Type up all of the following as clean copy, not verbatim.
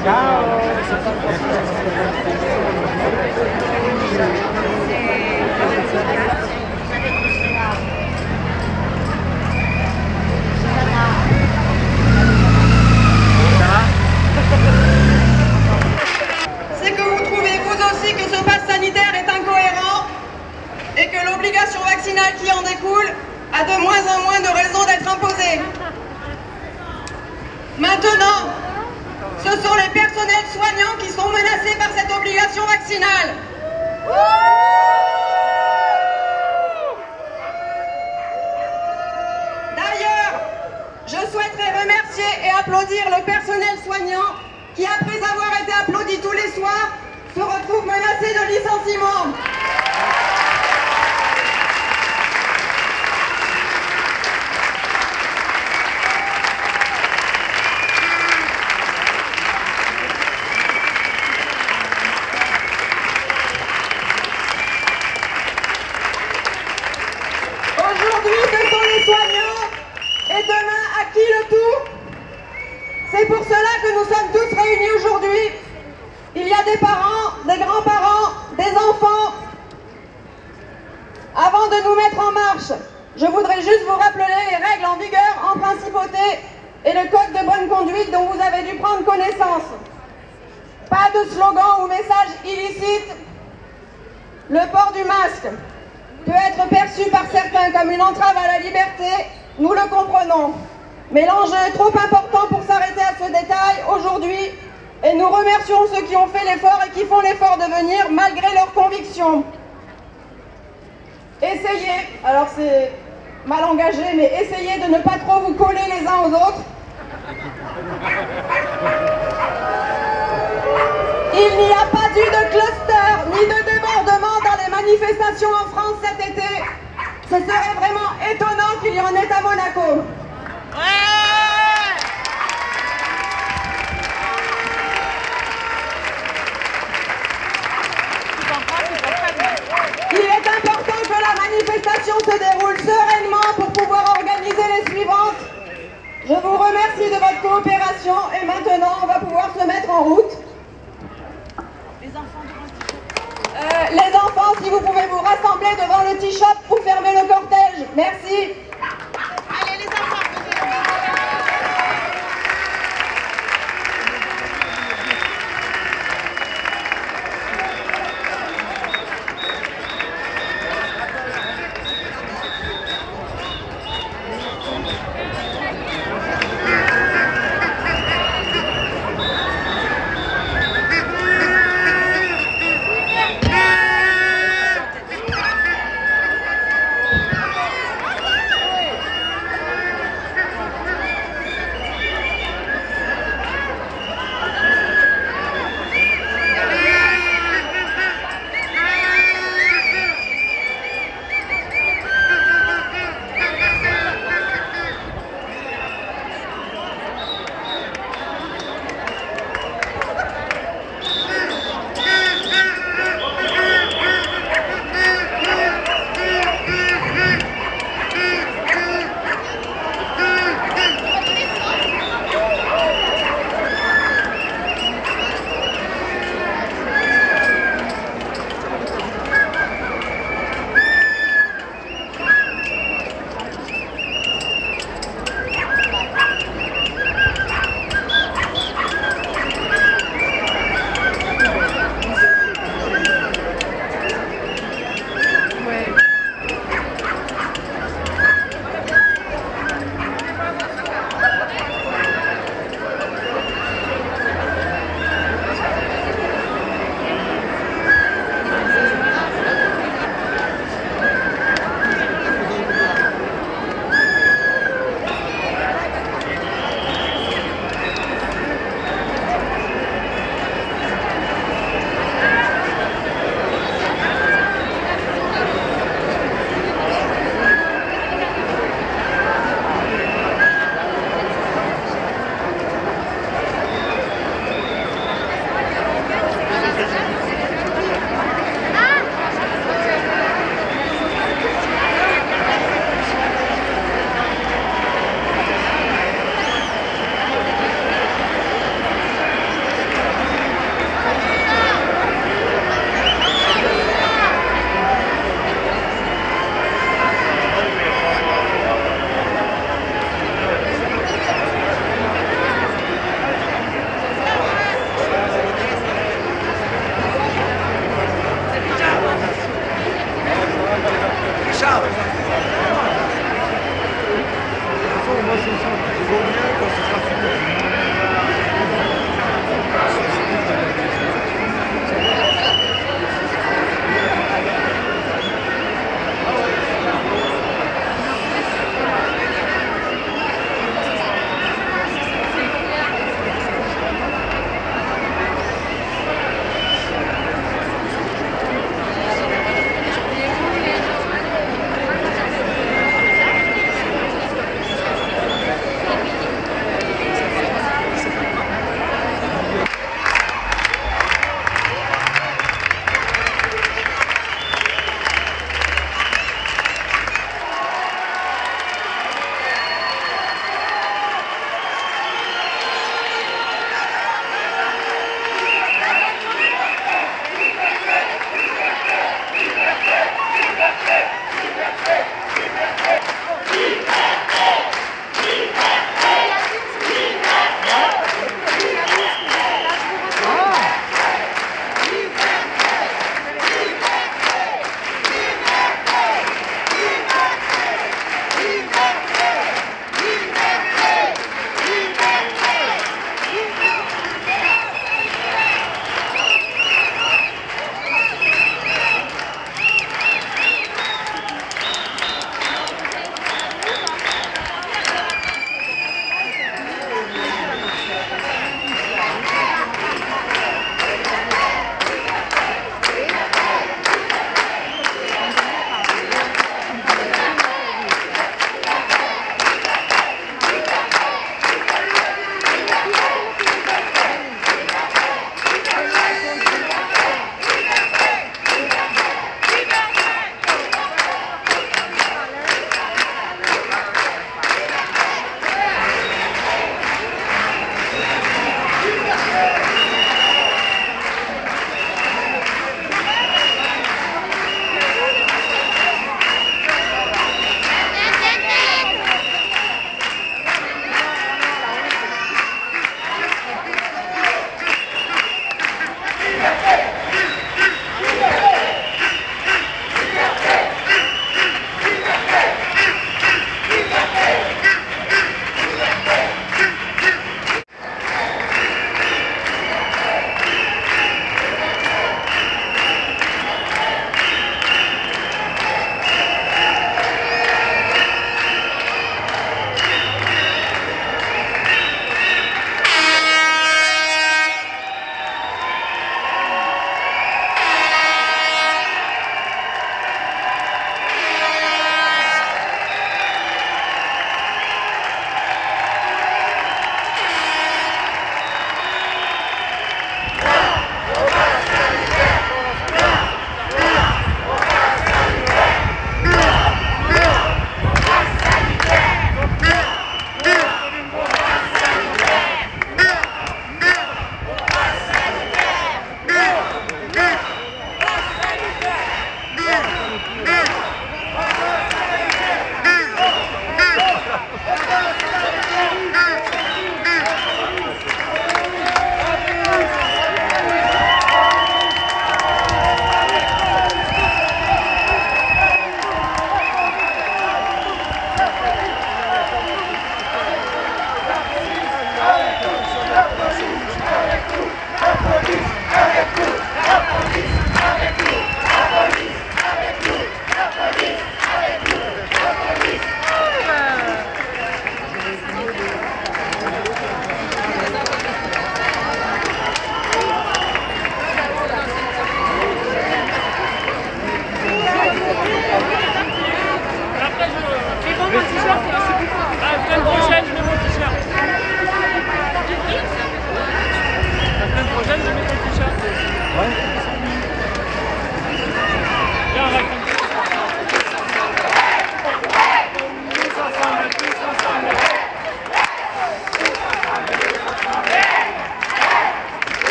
C'est que vous trouvez vous aussi que ce pass sanitaire est incohérent et que l'obligation vaccinale qui en découle a de moins en moins de raisons d'être imposée. Maintenant, ce sont les personnels soignants qui sont menacés par cette obligation vaccinale. D'ailleurs, je souhaiterais remercier et applaudir le personnel soignant qui, après avoir été applaudi tous les soirs, se retrouve menacé de licenciement. Aujourd'hui, ce sont les soignants et demain, à qui le tour? C'est pour cela que nous sommes tous réunis aujourd'hui. Il y a des parents, des grands-parents, des enfants. Avant de nous mettre en marche, je voudrais juste vous rappeler les règles en vigueur en principauté et le code de bonne conduite dont vous avez dû prendre connaissance. Pas de slogan ou message illicite. Le port du masque peut être perçu par certains comme une entrave à la liberté, nous le comprenons. Mais l'enjeu est trop important pour s'arrêter à ce détail aujourd'hui et nous remercions ceux qui ont fait l'effort et qui font l'effort de venir malgré leurs convictions. Essayez, alors c'est mal engagé, mais essayez de ne pas trop vous coller les uns aux autres. Il n'y a pas eu de cluster ni de débordement dans les manifestations en France cet été. Ce serait vraiment étonnant qu'il y en ait à Monaco. Il est important que la manifestation se déroule sereinement pour pouvoir organiser les suivantes. Je vous remercie de votre coopération et maintenant on va pouvoir se mettre en route. Les enfants, si vous pouvez vous rassembler devant le T-shop pour fermer le cortège. Merci. Allez les enfants,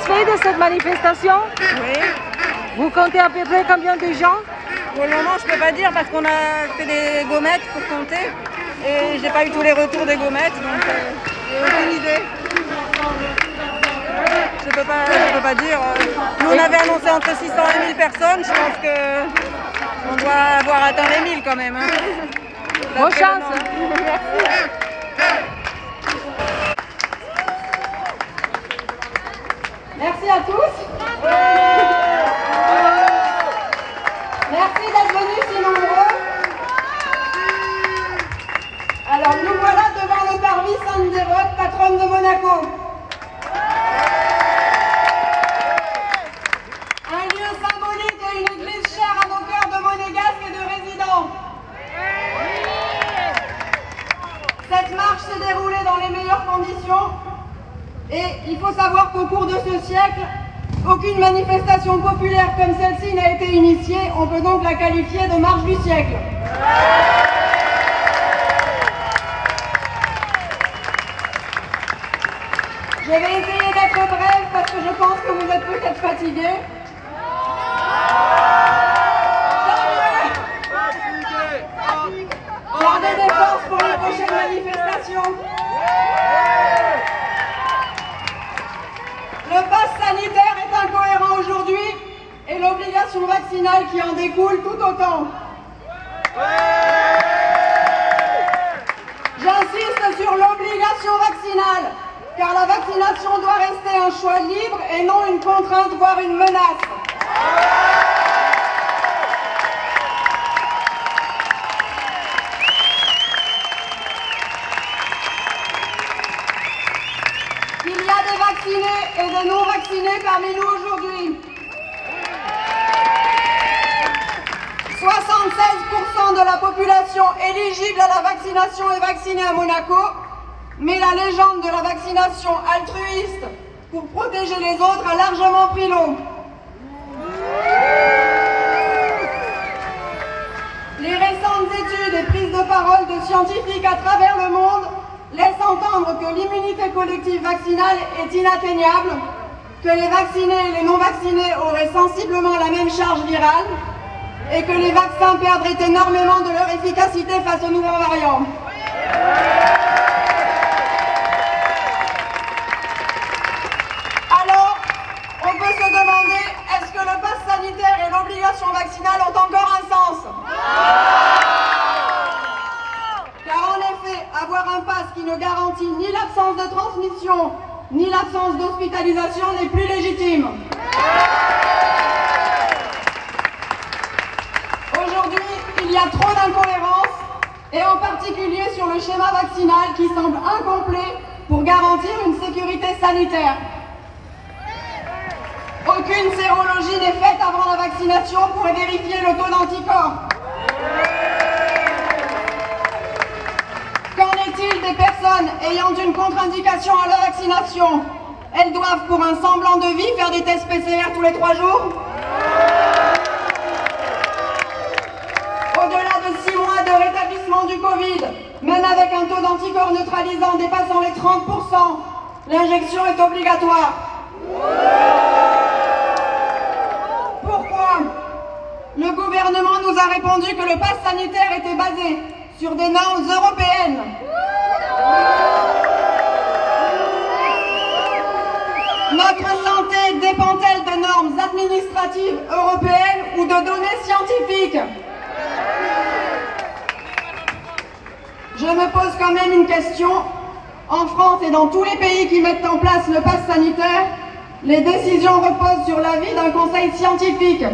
satisfait de cette manifestation? Oui. Vous comptez à peu près combien de gens? Pour le moment, je peux pas dire parce qu'on a fait des gommettes pour compter et j'ai pas eu tous les retours des gommettes, donc j'ai aucune idée. Je peux pas dire. Nous, on avait annoncé entre 600 et 1000 personnes. Je pense que on doit avoir atteint les 1000 quand même. Hein. Bonne chance. Merci à tous. Merci d'être venus si nombreux. Alors nous voilà devant le parvis Sainte-Dévote, patronne de Monaco. Un lieu symbolique et une église chère à nos cœurs de monégasques et de résidents. Cette marche s'est déroulée dans les meilleures conditions et il faut savoir qu'au cours de ce siècle, aucune manifestation populaire comme celle-ci n'a été initiée. On peut donc la qualifier de marche du siècle. Je vais essayer d'être brève parce que je pense que vous êtes peut-être fatigués. Gardez des forces pour les prochaines manifestations. Le pass sanitaire est incohérent aujourd'hui et l'obligation vaccinale qui en découle tout autant. J'insiste sur l'obligation vaccinale, car la vaccination doit rester un choix libre et non une contrainte, voire une menace. Il y a des vaccinés et des non-vaccinés parmi nous aujourd'hui. 76% de la population éligible à la vaccination est vaccinée à Monaco, mais la légende de la vaccination altruiste pour protéger les autres a largement pris l'eau. Les récentes études et prises de parole de scientifiques à travers le monde laissent entendre que l'immunité collective vaccinale est inatteignable, que les vaccinés et les non-vaccinés auraient sensiblement la même charge virale et que les vaccins perdraient énormément de leur efficacité face aux nouveaux variants. Alors, on peut se demander, est-ce que le pass sanitaire et l'obligation vaccinale ont encore un sens? Car en effet, avoir un pass qui ne garantit ni l'absence de transmission, ni l'absence d'hospitalisation n'est plus légitime. Aujourd'hui, il y a trop d'incohérences, et en particulier sur le schéma vaccinal qui semble incomplet pour garantir une sécurité sanitaire. Aucune sérologie n'est faite avant la vaccination pour vérifier le taux d'anticorps. Qu'en est-il des personnes ayant une contre-indication à la vaccination? Elles doivent, pour un semblant de vie, faire des tests PCR tous les 3 jours? Au-delà de 6 mois de rétablissement du Covid, même avec un taux d'anticorps neutralisant dépassant les 30%, l'injection est obligatoire. Pourquoi? Le gouvernement nous a répondu que le pass sanitaire était basé sur des normes européennes. Notre santé dépend-elle de normes administratives européennes ou de données scientifiques? Je me pose quand même une question. En France et dans tous les pays qui mettent en place le pass sanitaire, les décisions reposent sur l'avis d'un conseil scientifique.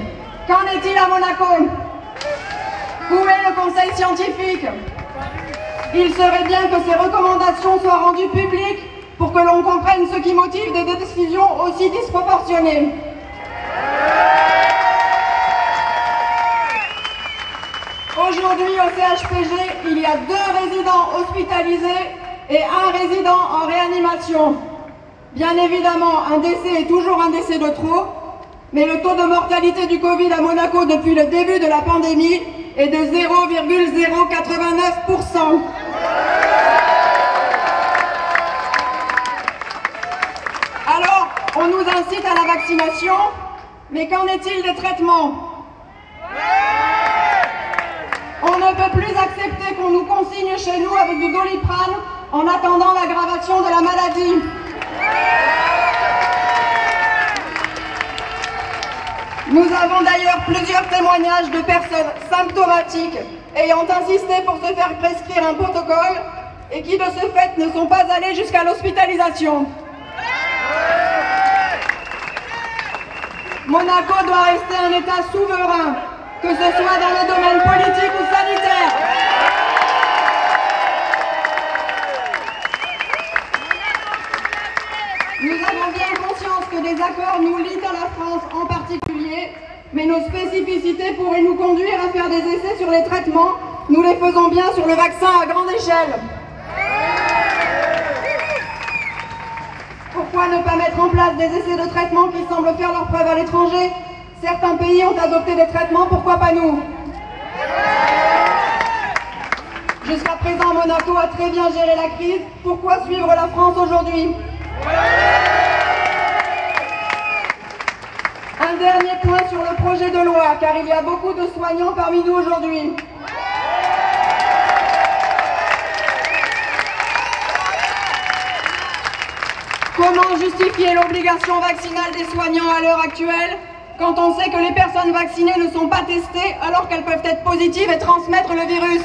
Qu'en est-il à Monaco? Où est le conseil scientifique? Il serait bien que ces recommandations soient rendues publiques pour que l'on comprenne ce qui motive des décisions aussi disproportionnées. Aujourd'hui, au CHPG, il y a 2 résidents hospitalisés et 1 résident en réanimation. Bien évidemment, un décès est toujours un décès de trop, mais le taux de mortalité du Covid à Monaco depuis le début de la pandémie est de 0,089%. Alors, on nous incite à la vaccination, mais qu'en est-il des traitements? On ne peut plus accepter qu'on nous consigne chez nous avec du Doliprane en attendant l'aggravation de la maladie. Nous avons d'ailleurs plusieurs témoignages de personnes symptomatiques ayant insisté pour se faire prescrire un protocole et qui de ce fait ne sont pas allés jusqu'à l'hospitalisation. Monaco doit rester un État souverain, que ce soit dans le domaine politique ou sanitaire. Nous avons bien conscience que des accords nous lient à la France en particulier, mais nos spécificités pourraient nous conduire à faire des essais sur les traitements. Nous les faisons bien sur le vaccin à grande échelle. Pourquoi ne pas mettre en place des essais de traitement qui semblent faire leurs preuves à l'étranger? Certains pays ont adopté des traitements, pourquoi pas nous? Jusqu'à présent, Monaco a très bien géré la crise. Pourquoi suivre la France aujourd'hui? Un dernier point sur le projet de loi, car il y a beaucoup de soignants parmi nous aujourd'hui. Comment justifier l'obligation vaccinale des soignants à l'heure actuelle quand on sait que les personnes vaccinées ne sont pas testées alors qu'elles peuvent être positives et transmettre le virus?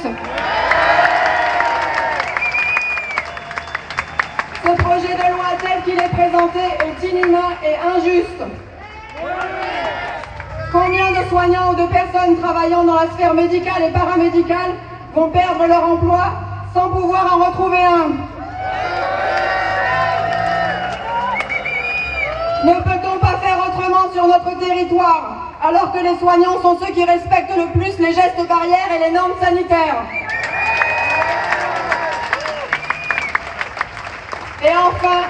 Ce projet de loi tel qu'il est présenté est inhumain et injuste. Combien de soignants ou de personnes travaillant dans la sphère médicale et paramédicale vont perdre leur emploi sans pouvoir en retrouver un? Ne peut-on pas faire autrement sur notre territoire, alors que les soignants sont ceux qui respectent le plus les gestes barrières et les normes sanitaires? Et enfin,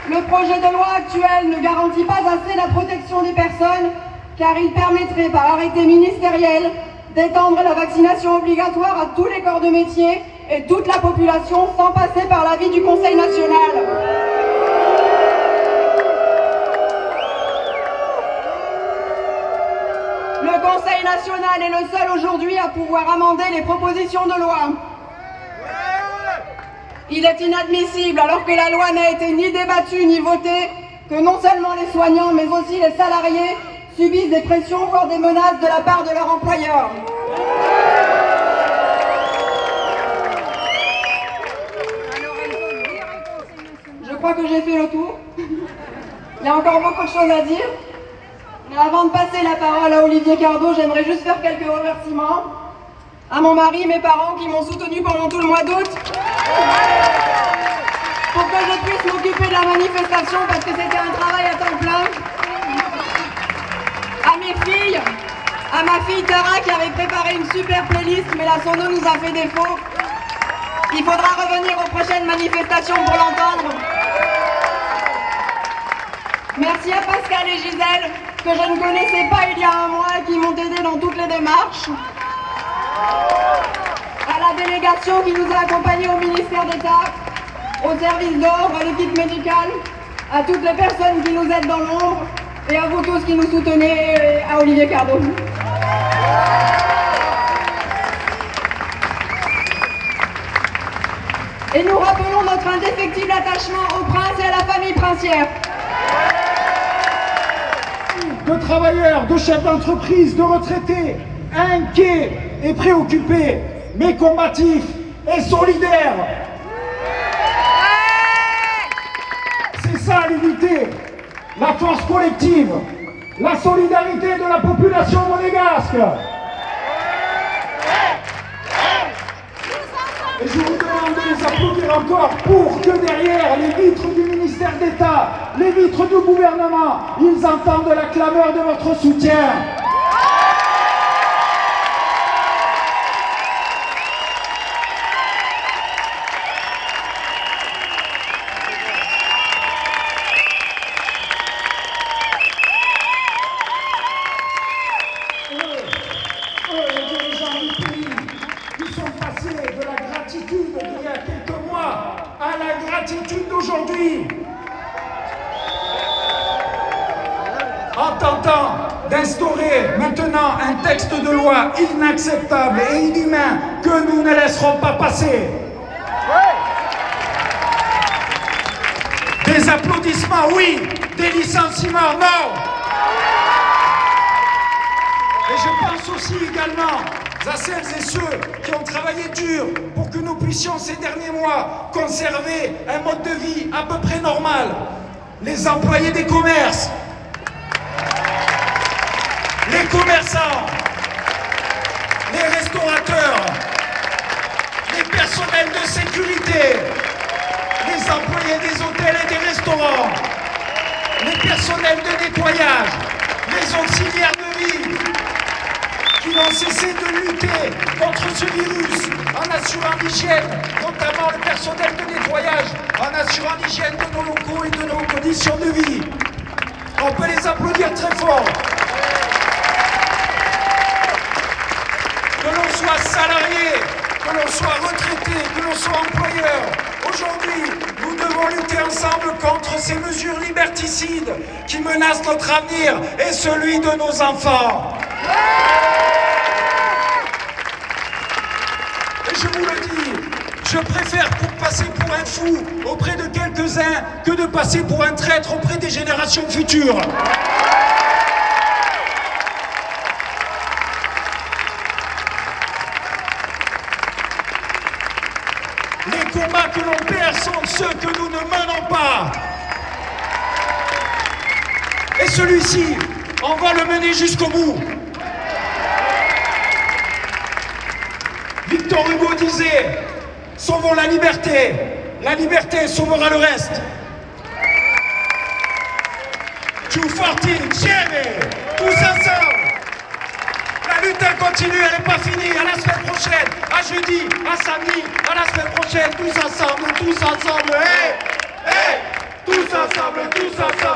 le projet de loi actuel ne garantit pas assez la protection des personnes, car il permettrait par arrêté ministériel d'étendre la vaccination obligatoire à tous les corps de métier et toute la population sans passer par l'avis du Conseil national. Le Conseil national est le seul aujourd'hui à pouvoir amender les propositions de loi. Il est inadmissible, alors que la loi n'a été ni débattue ni votée, que non seulement les soignants, mais aussi les salariés subissent des pressions, voire des menaces de la part de leur employeur. Je crois que j'ai fait le tour. Il y a encore beaucoup de choses à dire. Mais avant de passer la parole à Olivier Cardot, j'aimerais juste faire quelques remerciements à mon mari, mes parents qui m'ont soutenu pendant tout le mois d'août pour que je puisse m'occuper de la manifestation parce que c'était un travail à temps plein. À mes filles, à ma fille Tara qui avait préparé une super playlist mais la sono nous a fait défaut. Il faudra revenir aux prochaines manifestations pour l'entendre. Merci à Pascal et Gisèle, que je ne connaissais pas il y a un mois et qui m'ont aidé dans toutes les démarches. À la délégation qui nous a accompagnés au ministère d'État, au service d'ordre, à l'équipe médicale, à toutes les personnes qui nous aident dans l'ombre et à vous tous qui nous soutenez, et à Olivier Cardot. Et nous rappelons notre indéfectible attachement au prince et à la famille princière. De travailleurs, de chefs d'entreprise, de retraités, inquiets et préoccupés, mais combatifs et solidaires. C'est ça l'unité, la force collective, la solidarité de la population monégasque. Et je vous demande de les applaudir encore pour que derrière les vitres du ministère d'État, les vitres du gouvernement, ils entendent la clameur de votre soutien. en tentant d'instaurer maintenant un texte de loi inacceptable et inhumain que nous ne laisserons pas passer. Des applaudissements, oui. Des licenciements, non. Et je pense aussi également à celles et ceux qui ont travaillé dur pour que nous puissions ces derniers mois conserver un mode de vie à peu près normal. Les employés des commerces, les commerçants, les restaurateurs, les personnels de sécurité, les employés des hôtels et des restaurants, les personnels de nettoyage, les auxiliaires de vie, qui n'ont cessé de lutter contre ce virus en assurant l'hygiène, notamment le personnel de nettoyage, en assurant l'hygiène de nos locaux et de nos conditions de vie. On peut les applaudir très fort. Que l'on soit salarié, que l'on soit retraité, que l'on soit employeur, aujourd'hui, nous devons lutter ensemble contre ces mesures liberticides qui menacent notre avenir et celui de nos enfants. Et je vous le dis, je préfère passer pour un fou auprès de quelques-uns que de passer pour un traître auprès des générations futures. Les combats que l'on perd sont ceux que nous ne menons pas. Et celui-ci, on va le mener jusqu'au bout. Victor Hugo disait, sauvons la liberté sauvera le reste. Tous ensemble. La lutte elle continue, elle n'est pas finie. À la semaine prochaine, à jeudi, à samedi, à la semaine prochaine, tous ensemble, hey, hey, tous ensemble,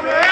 hey.